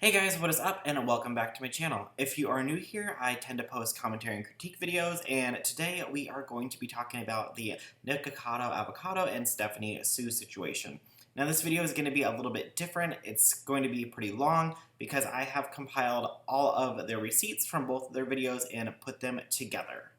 Hey guys, what is up, and welcome back to my channel. If you are new here, I tend to post commentary and critique videos, and today we are going to be talking about the Nikocado Avocado and Stephanie Soo situation. Now this video is going to be a little bit different. It's going to be pretty long because I have compiled all of their receipts from both of their videos and put them together.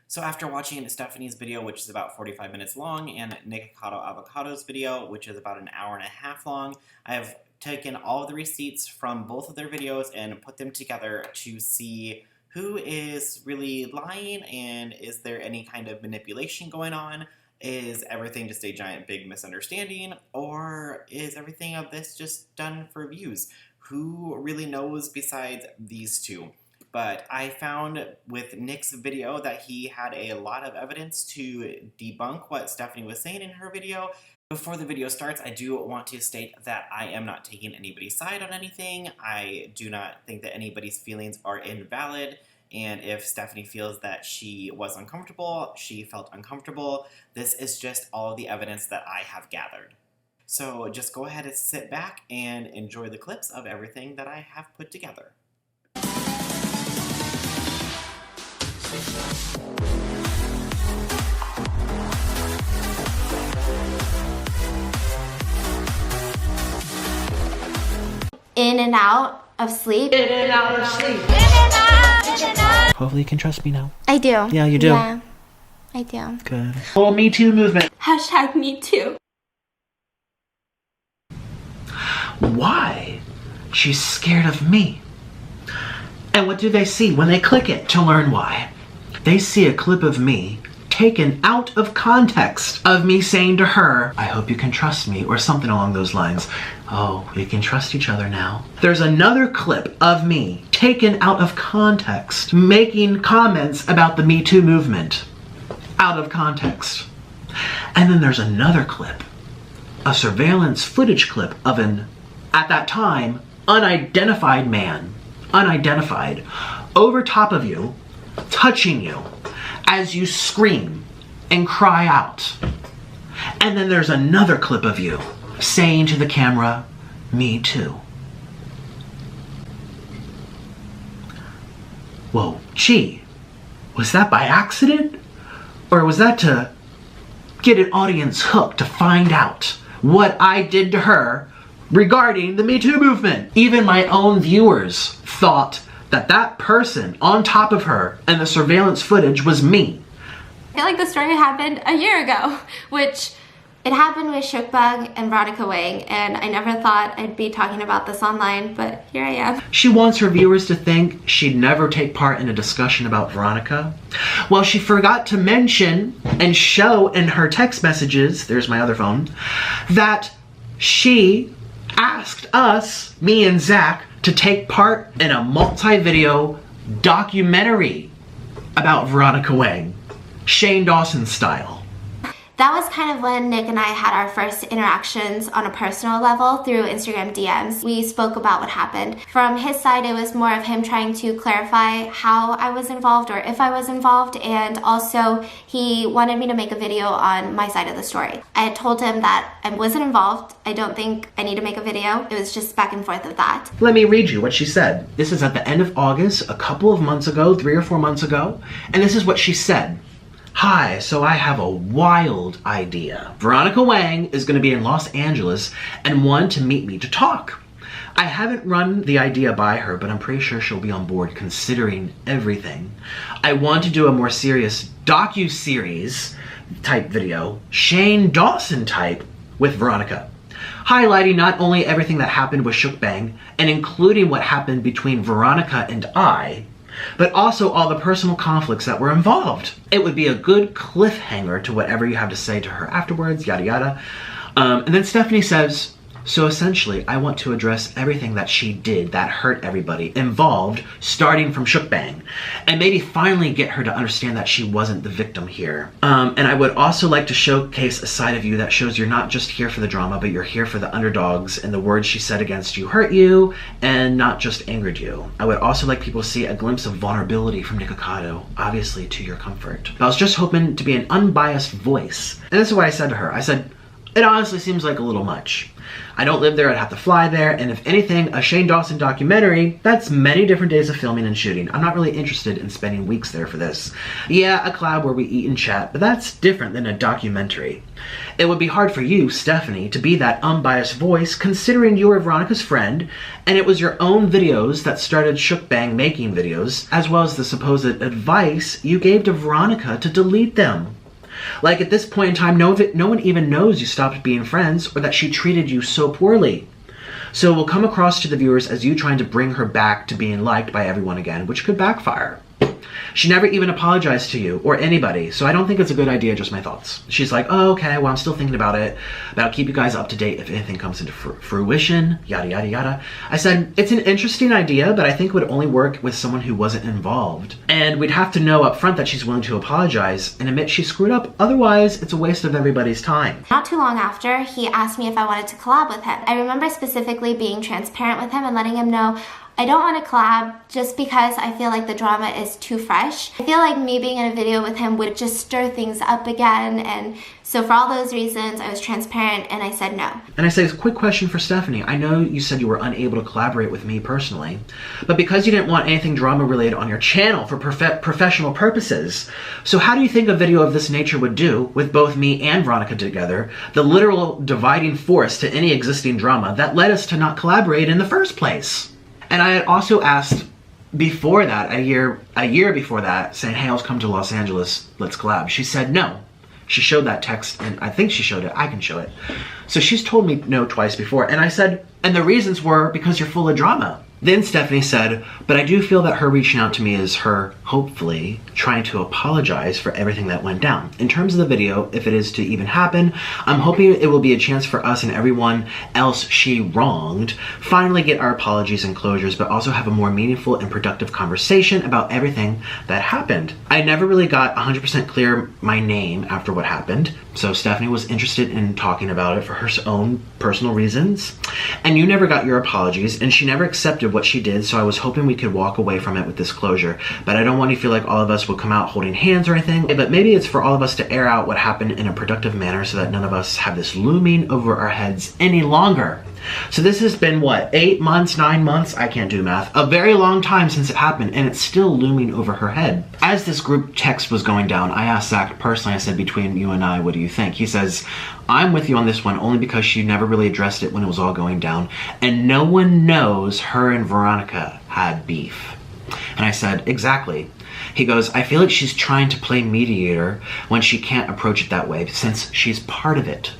So after watching Stephanie's video, which is about 45 minutes long, and Nikocado Avocado's video, which is about an hour and a half long, I have taken all of the receipts from both of their videos and put them together to see who is really lying and is there any kind of manipulation going on. Is everything just a giant big misunderstanding, or is everything of this just done for views? Who really knows besides these two? But I found with Nick's video that he had a lot of evidence to debunk what Stephanie was saying in her video. Before the video starts, I do want to state that I am not taking anybody's side on anything. I do not think that anybody's feelings are invalid, and if Stephanie feels that she was uncomfortable, she felt uncomfortable. This is just all of the evidence that I have gathered. So just go ahead and sit back and enjoy the clips of everything that I have put together. In and out of sleep. In and out of sleep. In and out. Hopefully you can trust me now. I do. Yeah, you do. Yeah, I do. Good. Whole Me Too movement. Hashtag me too. Why? She's scared of me. And what do they see when they click it to learn why? They see a clip of me taken out of context of me saying to her, I hope you can trust me, or something along those lines. Oh, we can trust each other now. There's another clip of me taken out of context, making comments about the Me Too movement. Out of context. And then there's another clip, a surveillance footage clip of an, at that time, unidentified man, unidentified, over top of you, touching you, as you scream and cry out. And then there's another clip of you saying to the camera, me too. Whoa, gee, was that by accident? Or was that to get an audience hooked to find out what I did to her regarding the Me Too movement? Even my own viewers thought that that person on top of her and the surveillance footage was me. I feel like the story happened a year ago, which it happened with Mukbang and Veronica Wang, and I never thought I'd be talking about this online, but here I am. She wants her viewers to think she'd never take part in a discussion about Veronica. Well, she forgot to mention and show in her text messages, there's my other phone, that she asked us, me and Zach, to take part in a multi-video documentary about Veronica Wang, Shane Dawson style. That was kind of when Nick and I had our first interactions on a personal level through Instagram DMs. We spoke about what happened. From his side, it was more of him trying to clarify how I was involved or if I was involved, and also he wanted me to make a video on my side of the story. I had told him that I wasn't involved. I don't think I need to make a video. It was just back and forth of that. Let me read you what she said. This is at the end of August, a couple of months ago, 3 or 4 months ago, and this is what she said. Hi, so I have a wild idea. Veronica Wang is going to be in Los Angeles and wanted to meet me to talk. I haven't run the idea by her, but I'm pretty sure she'll be on board considering everything. I want to do a more serious docu-series type video, Shane Dawson type, with Veronica, highlighting not only everything that happened with Mukbang and including what happened between Veronica and I, but also all the personal conflicts that were involved. It would be a good cliffhanger to whatever you have to say to her afterwards, yada yada. And then Stephanie says, so essentially, I want to address everything that she did that hurt everybody involved, starting from Mukbang, and maybe finally get her to understand that she wasn't the victim here. And I would also like to showcase a side of you that shows you're not just here for the drama, but you're here for the underdogs, and the words she said against you hurt you, and not just angered you. I would also like people to see a glimpse of vulnerability from Nikocado, obviously to your comfort. But I was just hoping to be an unbiased voice. And this is what I said to her. I said, It honestly seems like a little much. I don't live there, I'd have to fly there, and if anything, a Shane Dawson documentary, that's many different days of filming and shooting. I'm not really interested in spending weeks there for this. Yeah, a collab where we eat and chat, but that's different than a documentary. It would be hard for you, Stephanie, to be that unbiased voice considering you were Veronica's friend, and it was your own videos that started Mukbang making videos, as well as the supposed advice you gave to Veronica to delete them. Like, at this point in time, no one even knows you stopped being friends or that she treated you so poorly. So it will come across to the viewers as you trying to bring her back to being liked by everyone again, which could backfire. She never even apologized to you or anybody, so I don't think it's a good idea, just my thoughts. She's like, oh, okay, well, I'm still thinking about it, but I'll keep you guys up to date if anything comes into fruition, yada, yada, yada. I said, it's an interesting idea, but I think it would only work with someone who wasn't involved. And we'd have to know up front that she's willing to apologize and admit she screwed up. Otherwise, it's a waste of everybody's time. Not too long after, he asked me if I wanted to collab with him. I remember specifically being transparent with him and letting him know I don't want to collab just because I feel like the drama is too fresh. I feel like me being in a video with him would just stir things up again, and so for all those reasons, I was transparent and I said no. And I say, quick question for Stephanie. I know you said you were unable to collaborate with me personally, but because you didn't want anything drama related on your channel for professional purposes, so how do you think a video of this nature would do with both me and Veronica together, the literal dividing force to any existing drama that led us to not collaborate in the first place? And I had also asked before that, a year before that, saying, hey, I'll come to Los Angeles, let's collab. She said no. She showed that text, and I think she showed it. I can show it. So she's told me no twice before. And I said, and the reasons were because you're full of drama. Then Stephanie said, but I do feel that her reaching out to me is her, hopefully, trying to apologize for everything that went down. In terms of the video, if it is to even happen, I'm hoping it will be a chance for us and everyone else she wronged finally get our apologies and closures, but also have a more meaningful and productive conversation about everything that happened. I never really got 100% clear my name after what happened, so Stephanie was interested in talking about it for her own personal reasons, and you never got your apologies, and she never accepted what she did, so I was hoping we could walk away from it with this closure. But I don't want you to feel like all of us will come out holding hands or anything, but maybe it's for all of us to air out what happened in a productive manner so that none of us have this looming over our heads any longer. So this has been, what, 8 months, 9 months? I can't do math. A very long time since it happened, and it's still looming over her head. As this group text was going down, I asked Zach personally, I said, between you and I, what do you think? He says, I'm with you on this one only because she never really addressed it when it was all going down, and no one knows her and Veronica had beef. And I said, exactly. He goes, I feel like she's trying to play mediator when she can't approach it that way since she's part of it.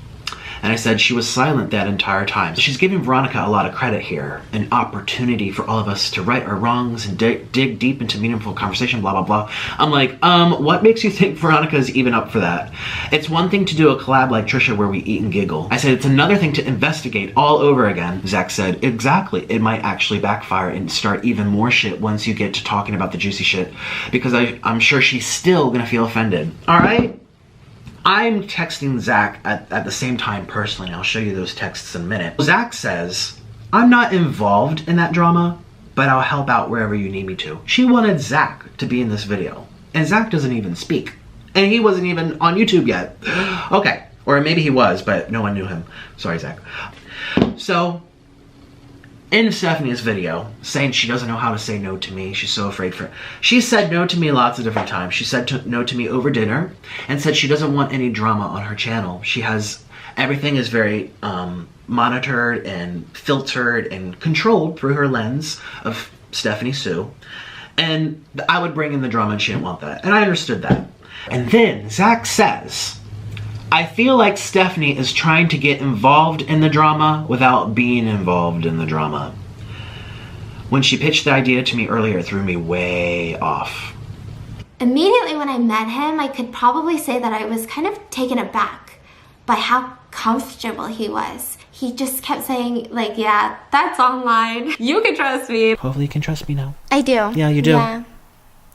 And I said she was silent that entire time. So she's giving Veronica a lot of credit here, an opportunity for all of us to right our wrongs and dig deep into meaningful conversation, blah, blah, blah. I'm like, what makes you think Veronica's even up for that? It's one thing to do a collab like Trisha where we eat and giggle. I said, it's another thing to investigate all over again. Zach said, exactly. It might actually backfire and start even more shit once you get to talking about the juicy shit, because I'm sure she's still gonna feel offended. All right? I'm texting Zach at the same time personally, and I'll show you those texts in a minute. Zach says, I'm not involved in that drama, but I'll help out wherever you need me to. She wanted Zach to be in this video, and Zach doesn't even speak. And he wasn't even on YouTube yet. Okay, or maybe he was, but no one knew him. Sorry, Zach. So, in Stephanie's video, saying she doesn't know how to say no to me, she's so afraid for it. She said no to me lots of different times. She said no to me over dinner and said she doesn't want any drama on her channel. She has, everything is very monitored and filtered and controlled through her lens of Stephanie Soo. And I would bring in the drama and she didn't want that. And I understood that. And then Zach says, I feel like Stephanie is trying to get involved in the drama without being involved in the drama. When she pitched the idea to me earlier, it threw me way off. Immediately when I met him, I could probably say that I was kind of taken aback by how comfortable he was. He just kept saying, like, yeah, that's online. You can trust me. Hopefully you can trust me now. I do. Yeah, you do. Yeah.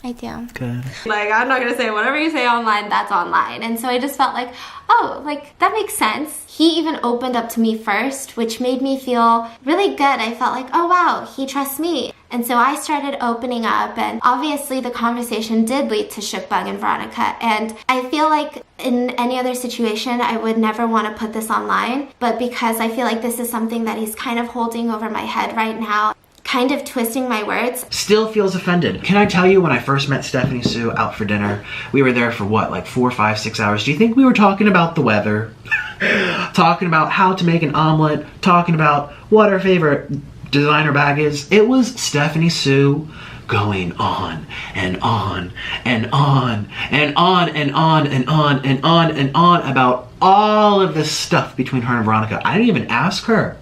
I do. Good. Like, I'm not gonna say whatever you say online, that's online. And so I just felt like, oh, like, that makes sense. He even opened up to me first, which made me feel really good. I felt like, oh wow, he trusts me. And so I started opening up, and obviously the conversation did lead to Mukbang and Veronica. And I feel like in any other situation, I would never want to put this online. But because I feel like this is something that he's kind of holding over my head right now, kind of twisting my words. Still feels offended. Can I tell you, when I first met Stephanie Soo out for dinner, we were there for what, like 4, 5, 6 hours? Do you think we were talking about the weather? Talking about how to make an omelet? Talking about what our favorite designer bag is? It was Stephanie Soo going on and on and on and on and on and on and on and on about all of this stuff between her and Veronica. I didn't even ask her.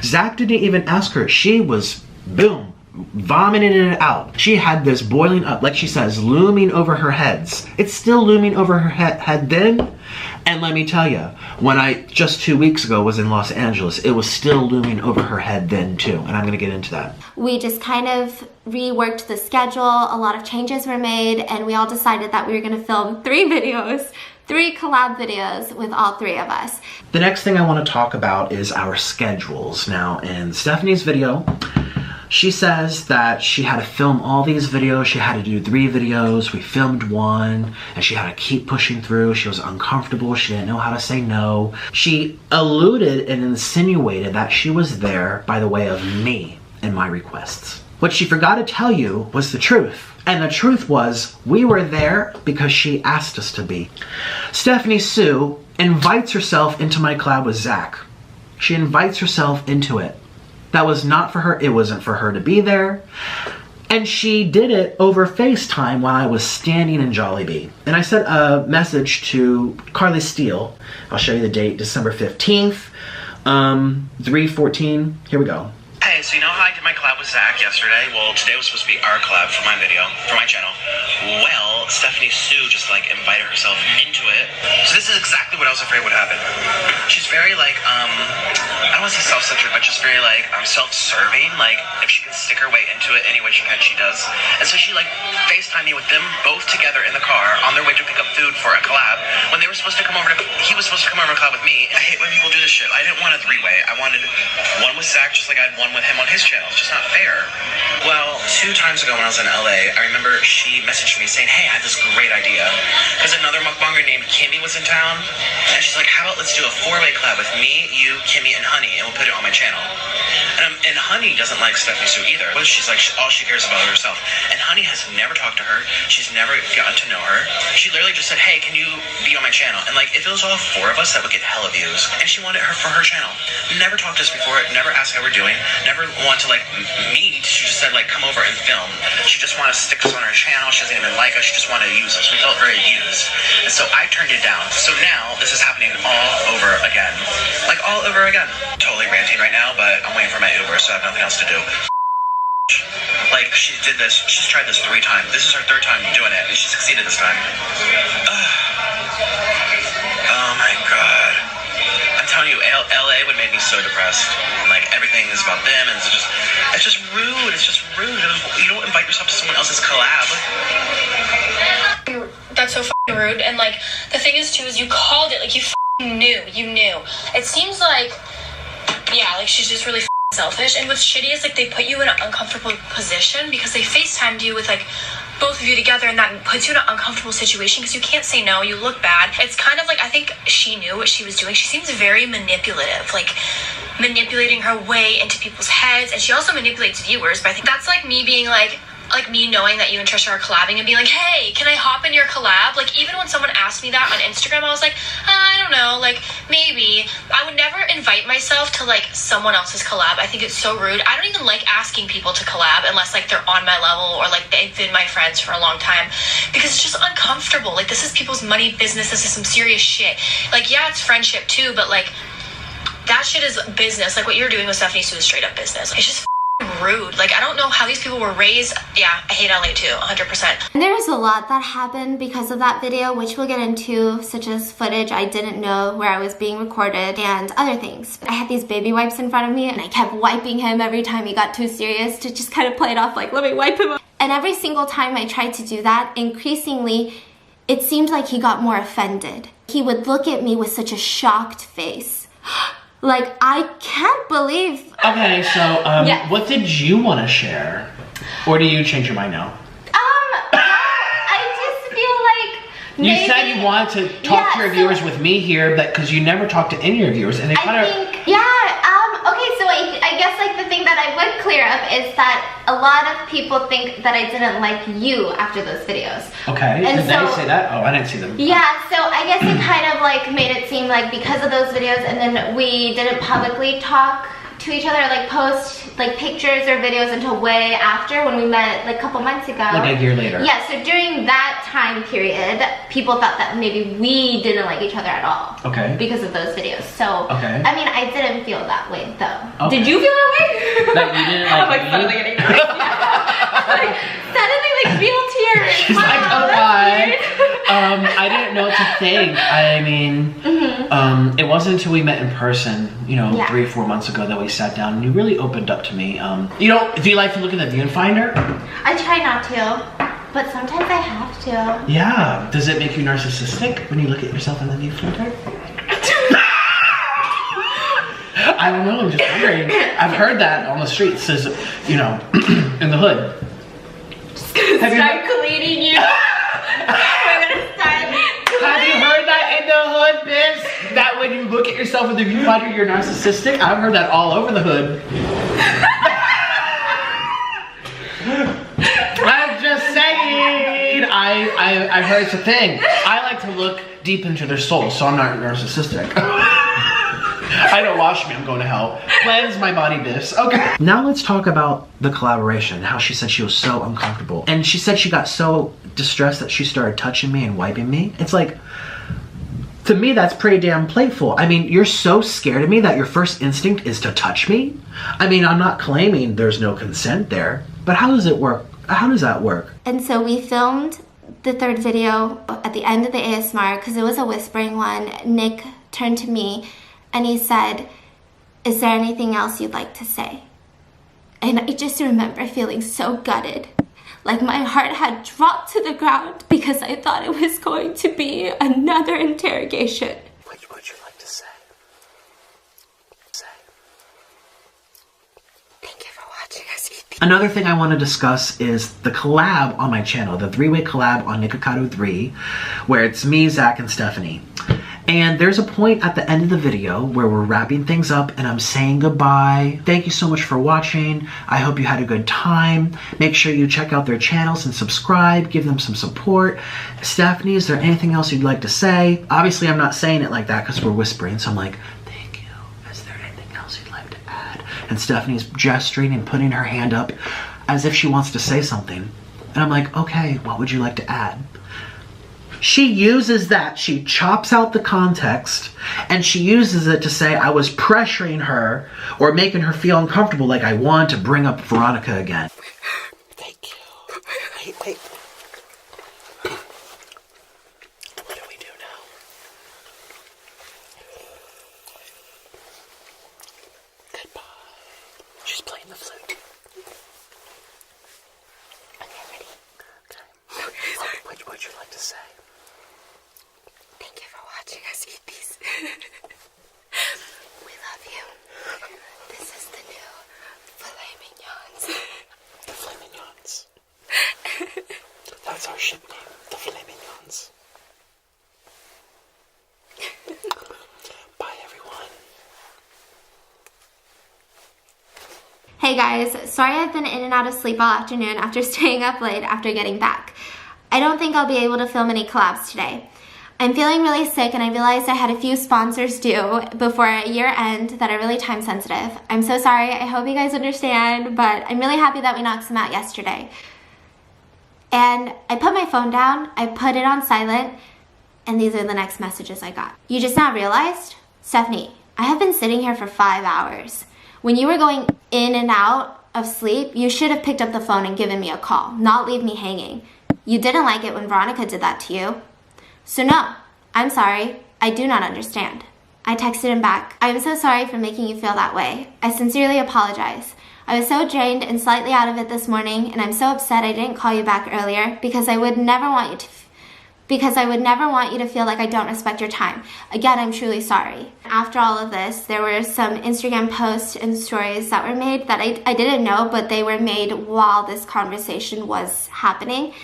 Zach didn't even ask her. She was, boom, vomiting it out. She had this boiling up, like she says, looming over her heads. It's still looming over her head then. And let me tell you, when I just 2 weeks ago was in Los Angeles, it was still looming over her head then too. And I'm gonna get into that. We just kind of reworked the schedule. A lot of changes were made, and we all decided that we were gonna film 3 videos, 3 collab videos with all 3 of us. The next thing I want to talk about is our schedules. Now, in Stephanie's video, she says that she had to film all these videos. She had to do 3 videos. We filmed 1, and she had to keep pushing through. She was uncomfortable. She didn't know how to say no. She alluded and insinuated that she was there by the way of me and my requests. What she forgot to tell you was the truth. And the truth was, we were there because she asked us to be. Stephanie Soo invites herself into my collab with Zach. She invites herself into it. That was not for her. It wasn't for her to be there. And she did it over FaceTime while I was standing in Jollibee. And I sent a message to Carly Steele. I'll show you the date, December 15th, 3:14. Here we go. Hey, so you know how I did my collab with Zach yesterday? Well, today was supposed to be our collab for my video, for my channel. Well, Stephanie Soo just like invited herself into it. So this is exactly what I was afraid would happen. She's very like, I don't want to say self-centered, but just very like self-serving. Like, if she can stick her way into it any way she can, she does. And so she like FaceTimed me with them both together in the car on their way to pick up food for a collab when they were supposed to come over to, he was supposed to come over to collab with me. I hate when people do this shit. I didn't want a 3-way. I wanted one with Zach just like I had one with him on his channel. It's just not fair. Well, 2 times ago when I was in LA, I remember she messaged me saying, hey, I have this great idea. Because another mukbanger named Kimmy was in town. And she's like, how about let's do a 4-way collab with me, you, Kimmy, and Honey, and we'll put it on my channel. And Honey doesn't like Stephanie Soo either. She's like, all she cares about is herself. And Honey has never talked to her. She's never gotten to know her. She literally just said, hey, can you be on my channel? And like, if it was all 4 of us, that would get hella views. And she wanted her for her channel. Never talked to us before, never asked how we're doing, never wanted to like meet. She just said like, come over and film. She just wanted to stick us on her channel. She doesn't even like us. She just wanted to use us. We felt very used. And so I turned it down. So now this is happening all over again. Like all over again. Totally ranting right now, but I'm waiting for my Uber, so I have nothing else to do. Like, she did this, she's tried this 3 times. This is her 3rd time doing it, and she succeeded this time. Oh my god. I'm telling you, LA would make me so depressed. Like, everything is about them, and it's just rude. It's just rude. You don't invite yourself to someone else's collab. That's so f***ing rude. And like, the thing is too, is you called it, like you f***ing knew. You knew. It seems like, yeah, like she's just really f***ing selfish. And what's shitty is like they put you in an uncomfortable position because they FaceTimed you with like both of you together, and that puts you in an uncomfortable situation because you can't say no. You look bad. It's kind of like, I think she knew what she was doing. She seems very manipulative, like manipulating her way into people's heads, and she also manipulates viewers. But I think that's like me being like me knowing that you and Trisha are collabing and being like, hey, can I hop in your collab? Like, even when someone asked me that on Instagram, I was like, I don't know, like, maybe. I would never invite myself to, like, someone else's collab. I think it's so rude. I don't even like asking people to collab unless, like, they're on my level or, like, they've been my friends for a long time, because it's just uncomfortable. Like, this is people's money business. This is some serious shit. Like, yeah, it's friendship, too, but, like, that shit is business. Like, what you're doing with Stephanie Soo is straight up business. It's just rude. Like, I don't know how these people were raised. Yeah, I hate LA too, 100%. And there was a lot that happened because of that video, which we'll get into, such as footage I didn't know where I was being recorded and other things. I had these baby wipes in front of me, and I kept wiping him every time he got too serious to just kind of play it off like, let me wipe him up. And every single time I tried to do that, increasingly, it seemed like he got more offended. He would look at me with such a shocked face. Like, I can't believe... Okay, so, Yes. what did you want to share? Or do you change your mind now? I just feel like You maybe... said you wanted to talk to your so- viewers with me here, because you never talk to any of your viewers, and they kind I of... think, okay, so I guess like the thing that I would clear up is that a lot of people think that I didn't like you after those videos. Okay, And did they say that? Oh, I didn't see them. Yeah, so I guess it kind of like made it seem like because of those videos, and then we didn't publicly talk to each other, like post like pictures or videos until way after when we met like a couple months ago. Like a year later. Yeah, so during that time period, people thought that maybe we didn't like each other at all. Okay. Because of those videos. So, Okay. I mean, I didn't feel that way though. Okay. Did you feel that way? That you didn't like I'm like me? suddenly getting like, suddenly like real tears. She's like, oh that's God. I didn't know what to think. I mean, it wasn't until we met in person, you know, Yeah. 3 or 4 months ago that we sat down and you really opened up to me. You know, do you like to look in the viewfinder? I try not to, but sometimes I have to. Yeah. Does it make you narcissistic when you look at yourself in the viewfinder? I don't know, I'm just wondering. I've heard that on the streets, says, you know, in the hood. Have you, Start cleaning you. We're gonna start. have you heard that in the hood, Biz? That when you look at yourself in the viewfinder, you're narcissistic? I've heard that all over the hood. I'm just saying. I've heard it's a thing. I like to look deep into their soul, so I'm not narcissistic. I don't wash me, I'm going to hell. Cleanse my body, Biz. Okay. Now let's talk about the collaboration, how she said she was so uncomfortable. And she said she got so distressed that she started touching me and wiping me. It's like, to me, that's pretty damn playful. I mean, you're so scared of me that your first instinct is to touch me? I mean, I'm not claiming there's no consent there, but how does it work? How does that work? And so we filmed the third video at the end of the ASMR because it was a whispering one. Nick turned to me and he said, "Is there anything else you'd like to say?" And I just remember feeling so gutted. Like my heart had dropped to the ground because I thought it was going to be another interrogation. What would you like to say? Thank you for watching us eat these. Another thing I want to discuss is the collab on my channel, the 3-way collab on Nikocado 3, where it's me, Zach, and Stephanie. And there's a point at the end of the video where we're wrapping things up and I'm saying goodbye. Thank you so much for watching. I hope you had a good time. Make sure you check out their channels and subscribe. Give them some support. Stephanie, is there anything else you'd like to say? Obviously, I'm not saying it like that because we're whispering, so I'm like, thank you. Is there anything else you'd like to add? And Stephanie's gesturing and putting her hand up as if she wants to say something. And I'm like, okay, what would you like to add? She uses that, she chops out the context, and she uses it to say I was pressuring her or making her feel uncomfortable, like I wanted to bring up Veronica again. Thank you. Wait. What do we do now? Goodbye. She's playing the flute. Okay, ready? Okay. What would you like to say? Thank you for watching us eat these. We love you. This is the new filet mignons. The filet mignons. That's our ship name, the filet mignons. Bye, everyone. Hey guys, sorry I've been in and out of sleep all afternoon after staying up late after getting back. I don't think I'll be able to film any collabs today. I'm feeling really sick and I realized I had a few sponsors due before year end that are really time sensitive. I'm so sorry, I hope you guys understand, but I'm really happy that we knocked some out yesterday. And I put my phone down, I put it on silent, and these are the next messages I got. You just now realized? Stephanie, I have been sitting here for 5 hours. When you were going in and out of sleep, you should have picked up the phone and given me a call, not leave me hanging. You didn't like it when Veronica did that to you. So no, I'm sorry, I do not understand. I texted him back. I am so sorry for making you feel that way. I sincerely apologize. I was so drained and slightly out of it this morning, and I'm so upset I didn't call you back earlier because I would never want you to feel like I don't respect your time. Again, I'm truly sorry. After all of this, there were some Instagram posts and stories that were made that I didn't know, but they were made while this conversation was happening.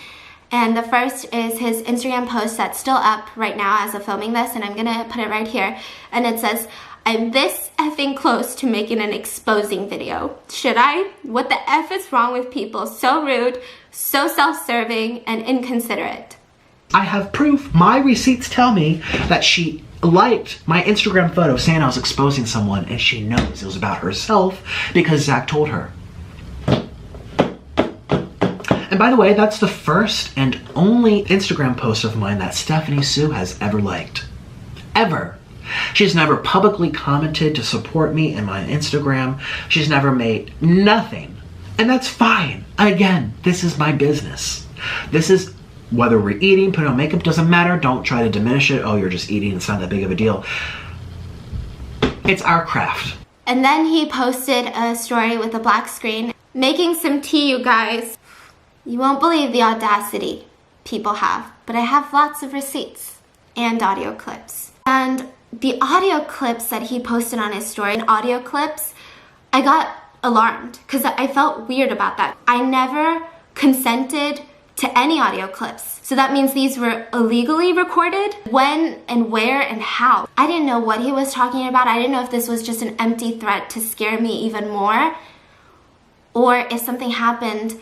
And the first is his Instagram post that's still up right now as of filming this, and I'm gonna put it right here. And it says, "I'm this effing close to making an exposing video. Should I? What the F is wrong with people? So rude, so self-serving, and inconsiderate." I have proof. My receipts tell me that she liked my Instagram photo saying I was exposing someone, and she knows it was about herself because Zach told her. And by the way, that's the first and only Instagram post of mine that Stephanie Soo has ever liked. Ever. She's never publicly commented to support me in my Instagram. She's never made nothing. And that's fine. Again, this is my business. This is, whether we're eating, putting on makeup, doesn't matter. Don't try to diminish it. Oh, you're just eating. It's not that big of a deal. It's our craft. And then he posted a story with a black screen. Making some tea, you guys. You won't believe the audacity people have, but I have lots of receipts and audio clips. And the audio clips that he posted on his story, audio clips, I got alarmed because I felt weird about that. I never consented to any audio clips. So that means these were illegally recorded. When and where and how. I didn't know what he was talking about. I didn't know if this was just an empty threat to scare me even more, or if something happened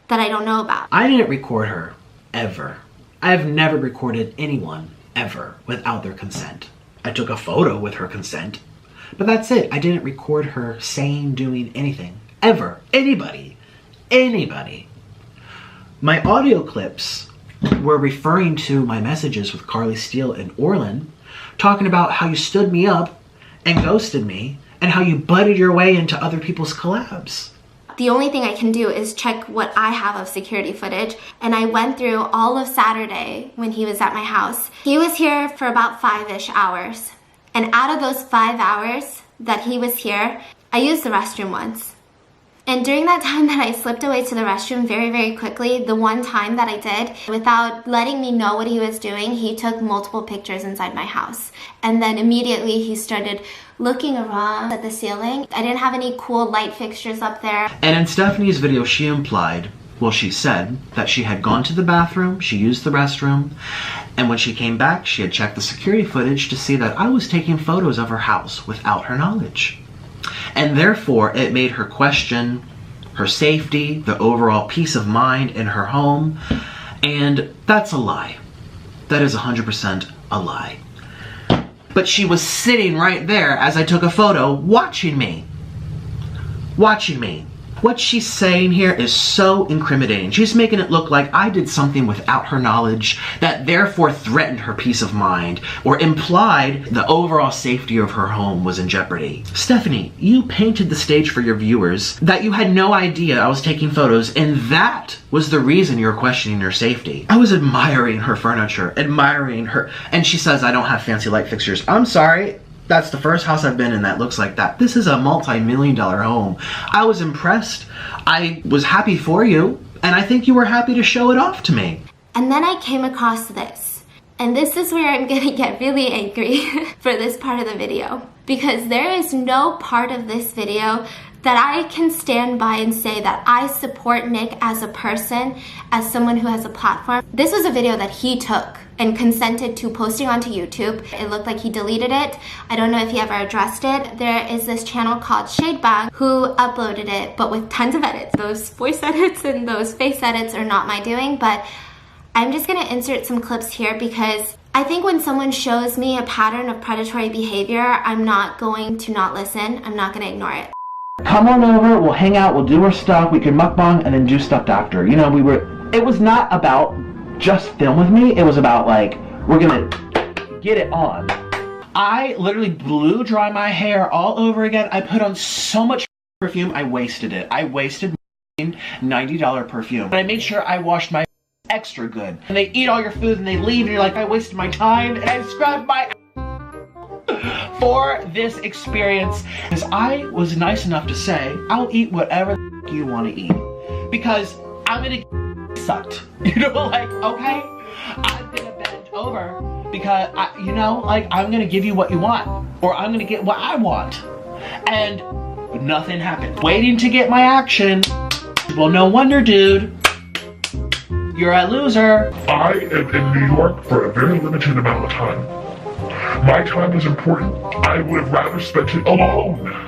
that I don't know about. I didn't record her, ever. I have never recorded anyone, ever, without their consent. I took a photo with her consent, but that's it. I didn't record her saying, doing anything, ever. Anybody. My audio clips were referring to my messages with Carly Steele and Orlin, talking about how you stood me up and ghosted me, and how you butted your way into other people's collabs. The only thing I can do is check what I have of security footage, and I went through all of Saturday when he was at my house. He was here for about 5-ish hours, and out of those 5 hours that he was here, I used the restroom once. And during that time that I slipped away to the restroom very, very quickly, the one time that I did, without letting me know what he was doing, he took multiple pictures inside my house. And then immediately he started looking around at the ceiling. I didn't have any cool light fixtures up there. And in Stephanie's video, she implied, well, she said that she had gone to the bathroom, she used the restroom, and when she came back, she had checked the security footage to see that I was taking photos of her house without her knowledge. And therefore, it made her question her safety, the overall peace of mind in her home, and that's a lie. That is 100% a lie. But she was sitting right there as I took a photo, watching me. Watching me. What she's saying here is so incriminating. She's making it look like I did something without her knowledge that therefore threatened her peace of mind or implied the overall safety of her home was in jeopardy. Stephanie, you painted the stage for your viewers that you had no idea I was taking photos, and that was the reason you were questioning her safety. I was admiring her furniture, admiring her, and she says I don't have fancy light fixtures. I'm sorry. That's the first house I've been in that looks like that. This is a multi-million-dollar home. I was impressed. I was happy for you, and I think you were happy to show it off to me. And then I came across this. And this is where I'm gonna get really angry for this part of the video. Because there is no part of this video that I can stand by and say that I support Nick as a person, as someone who has a platform. This was a video that he took and consented to posting onto YouTube. It looked like he deleted it. I don't know if he ever addressed it. There is this channel called Mukbang who uploaded it, but with tons of edits. Those voice edits and those face edits are not my doing, but I'm just gonna insert some clips here because I think when someone shows me a pattern of predatory behavior, I'm not going to not listen. I'm not gonna ignore it. Come on over, we'll hang out, we'll do our stuff, we can mukbang and then do stuff after. You know, it was not about just film with me, it was about like, we're gonna get it on. I literally blew dry my hair all over again. I put on so much perfume, I wasted it. I wasted $90 perfume. But I made sure I washed my extra good. And they eat all your food and they leave and you're like, I wasted my time and I scrubbed my for this experience is I was nice enough to say, I'll eat whatever you want to eat. Because I'm gonna get sucked. You know, like, okay? I'm gonna bend over because, I'm gonna give you what you want. Or I'm gonna get what I want. And nothing happened. Waiting to get my action. Well, no wonder, dude. You're a loser. I am in New York for a very limited amount of time. My time is important. I would have rather spent it alone.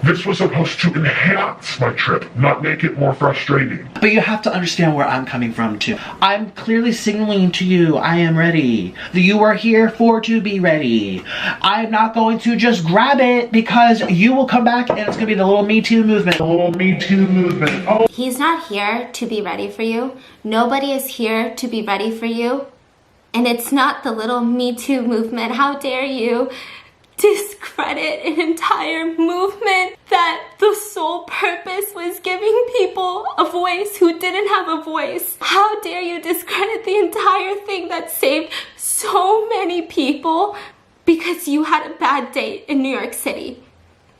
This was supposed to enhance my trip, not make it more frustrating. But you have to understand where I'm coming from too. I'm clearly signaling to you, I am ready. You are here for to be ready. I'm not going to just grab it because you will come back and it's gonna be the little Me Too movement. The little Me Too movement. Oh. He's not here to be ready for you. Nobody is here to be ready for you. And it's not the little Me Too movement. How dare you discredit an entire movement that the sole purpose was giving people a voice who didn't have a voice. How dare you discredit the entire thing that saved so many people because you had a bad date in New York City.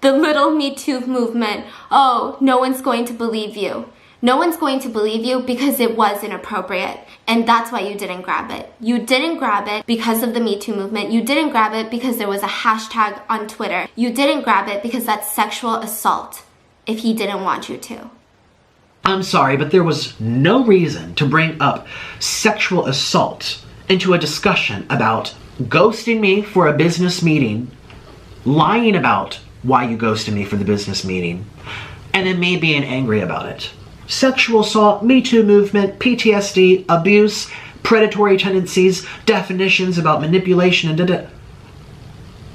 The little Me Too movement. Oh, no one's going to believe you. No one's going to believe you because it was inappropriate. And that's why you didn't grab it. You didn't grab it because of the Me Too movement. You didn't grab it because there was a hashtag on Twitter. You didn't grab it because that's sexual assault if he didn't want you to. I'm sorry, but there was no reason to bring up sexual assault into a discussion about ghosting me for a business meeting, lying about why you ghosted me for the business meeting, and then me being angry about it. Sexual assault, Me Too movement, PTSD, abuse, predatory tendencies, definitions about manipulation, and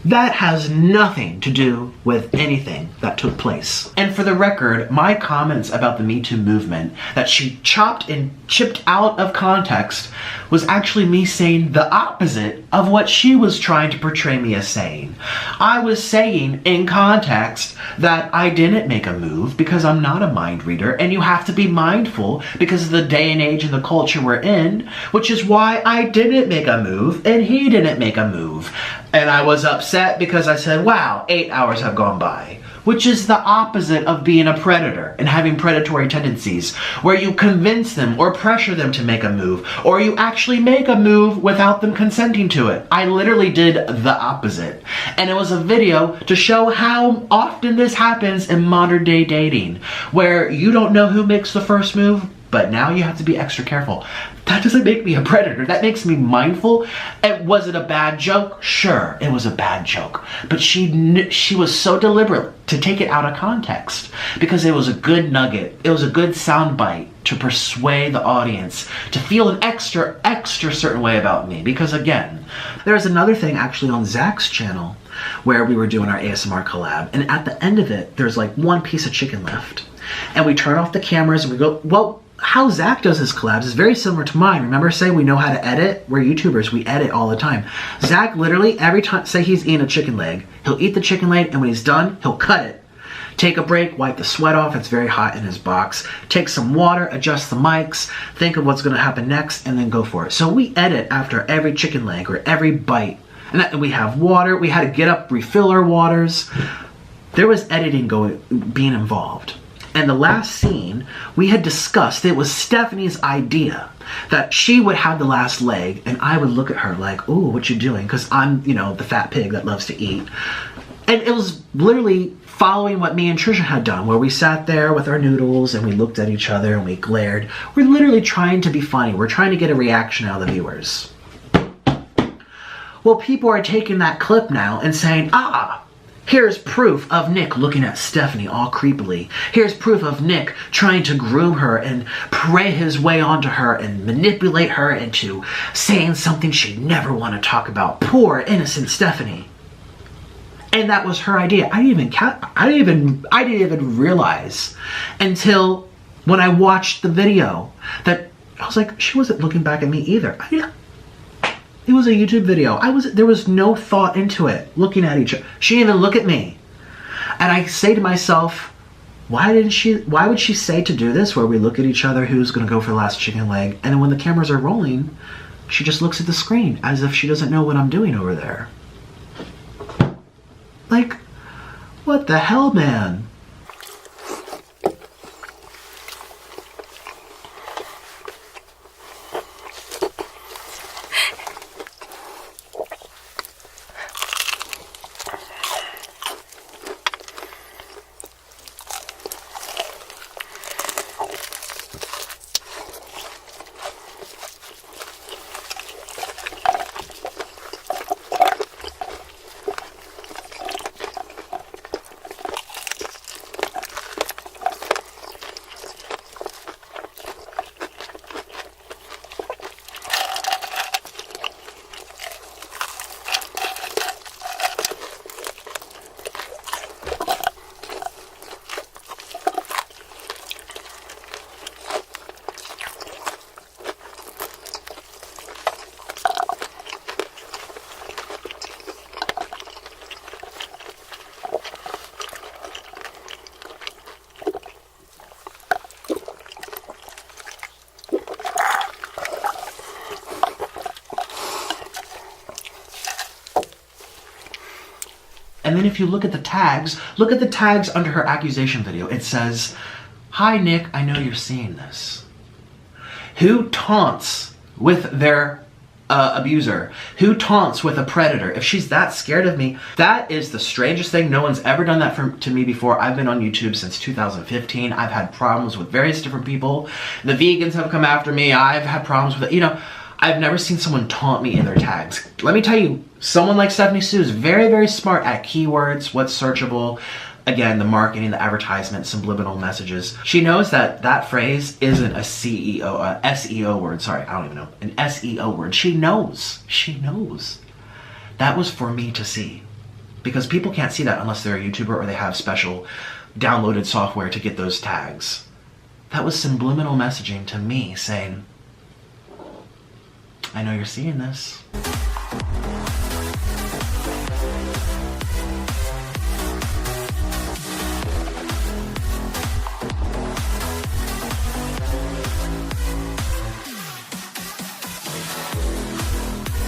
that has nothing to do with anything that took place. And for the record, my comments about the Me Too movement that she chopped and chipped out of context was actually me saying the opposite of what she was trying to portray me as saying. I was saying in context that I didn't make a move because I'm not a mind reader, and you have to be mindful because of the day and age and the culture we're in, which is why I didn't make a move and he didn't make a move. And I was upset because I said, wow, 8 hours have gone by. Which is the opposite of being a predator and having predatory tendencies, where you convince them or pressure them to make a move, or you actually make a move without them consenting to it. I literally did the opposite. And it was a video to show how often this happens in modern day dating, where you don't know who makes the first move, but now you have to be extra careful. That doesn't make me a predator. That makes me mindful. And was it a bad joke? Sure, it was a bad joke. But she was so deliberate to take it out of context because it was a good nugget. It was a good soundbite to persuade the audience to feel an extra certain way about me. Because again, there's another thing actually on Zach's channel where we were doing our ASMR collab. And at the end of it, there's like one piece of chicken left. And we turn off the cameras and we go, well, how Zach does his collabs is very similar to mine. Remember, say we know how to edit? We're YouTubers, we edit all the time. Zach literally, every time, say he's eating a chicken leg, he'll eat the chicken leg, and when he's done, he'll cut it. Take a break, wipe the sweat off, it's very hot in his box. Take some water, adjust the mics, think of what's gonna happen next, and then go for it. So we edit after every chicken leg or every bite. And we have water, we had to get up, refill our waters. There was editing being involved. And the last scene, we had discussed, it was Stephanie's idea that she would have the last leg and I would look at her like, ooh, what you doing? Because I'm, the fat pig that loves to eat. And it was literally following what me and Trisha had done, where we sat there with our noodles and we looked at each other and we glared. We're literally trying to be funny. We're trying to get a reaction out of the viewers. Well, people are taking that clip now and saying, here's proof of Nick looking at Stephanie all creepily. Here's proof of Nick trying to groom her and prey his way onto her and manipulate her into saying something she'd never want to talk about. Poor innocent Stephanie. And that was her idea. I didn't even realize until when I watched the video that I was like, she wasn't looking back at me either. It was a YouTube video. There was no thought into it, looking at each other. She didn't even look at me. And I say to myself, why would she say to do this, where we look at each other, who's gonna go for the last chicken leg, and then when the cameras are rolling, she just looks at the screen as if she doesn't know what I'm doing over there. Like, what the hell, man? And then if you look at the tags under her accusation video. It says, "Hi Nick, I know you're seeing this." Who taunts with their abuser? Who taunts with a predator? If she's that scared of me, that is the strangest thing. No one's ever done that to me before. I've been on YouTube since 2015. I've had problems with various different people. The vegans have come after me. I've had problems with it. You know, I've never seen someone taunt me in their tags. Let me tell you, someone like Stephanie Soo is very, very smart at keywords, what's searchable, again, the marketing, the advertisement, subliminal messages. She knows that that phrase isn't a SEO word. Sorry, I don't even know. An SEO word. She knows. She knows. That was for me to see. Because people can't see that unless they're a YouTuber or they have special downloaded software to get those tags. That was subliminal messaging to me saying, I know you're seeing this.